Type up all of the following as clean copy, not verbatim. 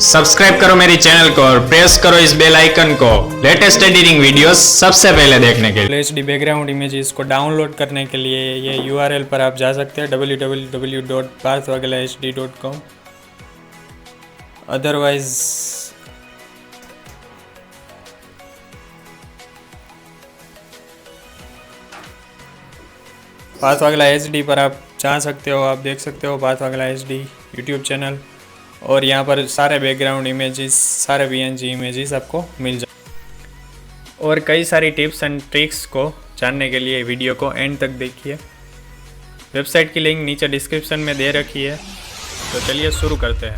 Subscribe करो मेरी channel को और प्रेस करो इस बेल आइकन को लेटेस्ट एडिटिंग वीडियोस सबसे पहले देखने के लिए। HD बैकग्राउंड इमेजेस को डाउनलोड करने के लिए ये URL पर आप जा सकते हैं www.parthagalahd.com। अदरवाइज पार्थवागला HD पर आप जा सकते हो, आप देख सकते हो पार्थवागला HD यूट्यूब चैनल, और यहाँ पर सारे बैकग्राउंड इमेजेस, सारे PNG इमेजेस आपको मिल जाए। और कई सारी टिप्स एंड ट्रिक्स को जानने के लिए वीडियो को एंड तक देखिए। वेबसाइट की लिंक नीचे डिस्क्रिप्शन में दे रखी है। तो चलिए शुरू करते हैं।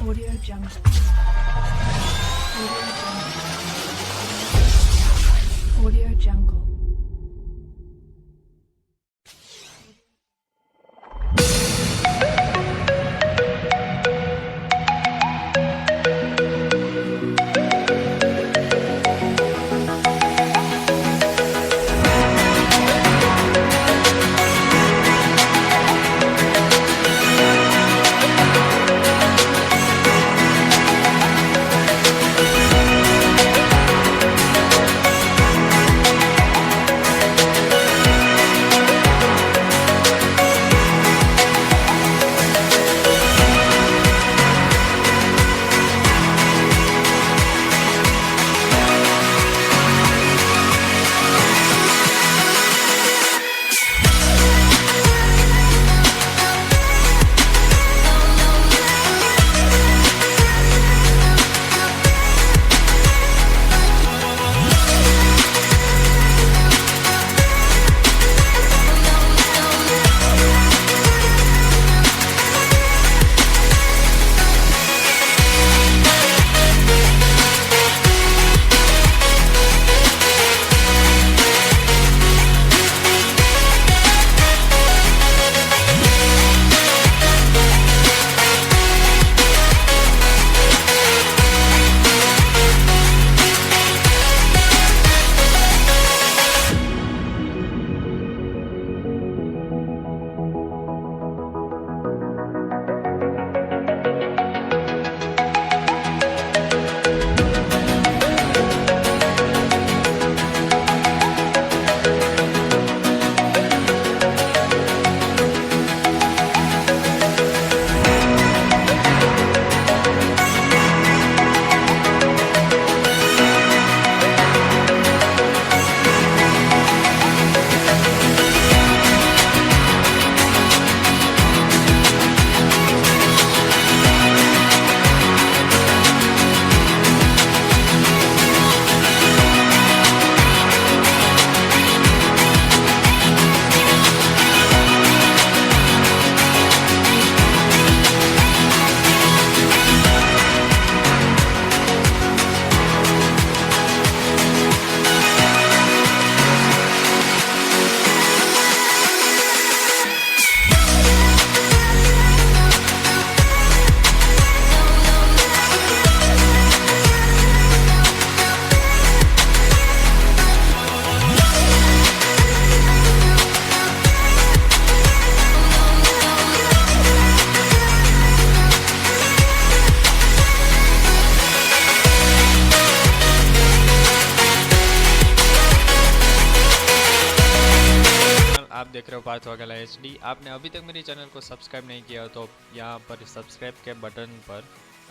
आप देख रहे हो पार्थवागला HD। आपने अभी तक मेरे चैनल को सब्सक्राइब नहीं किया हो तो यहाँ पर सब्सक्राइब के बटन पर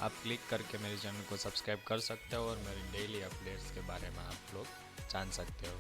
आप क्लिक करके मेरे चैनल को सब्सक्राइब कर सकते हो और मेरे डेली अपडेट्स के बारे में आप लोग जान सकते हो।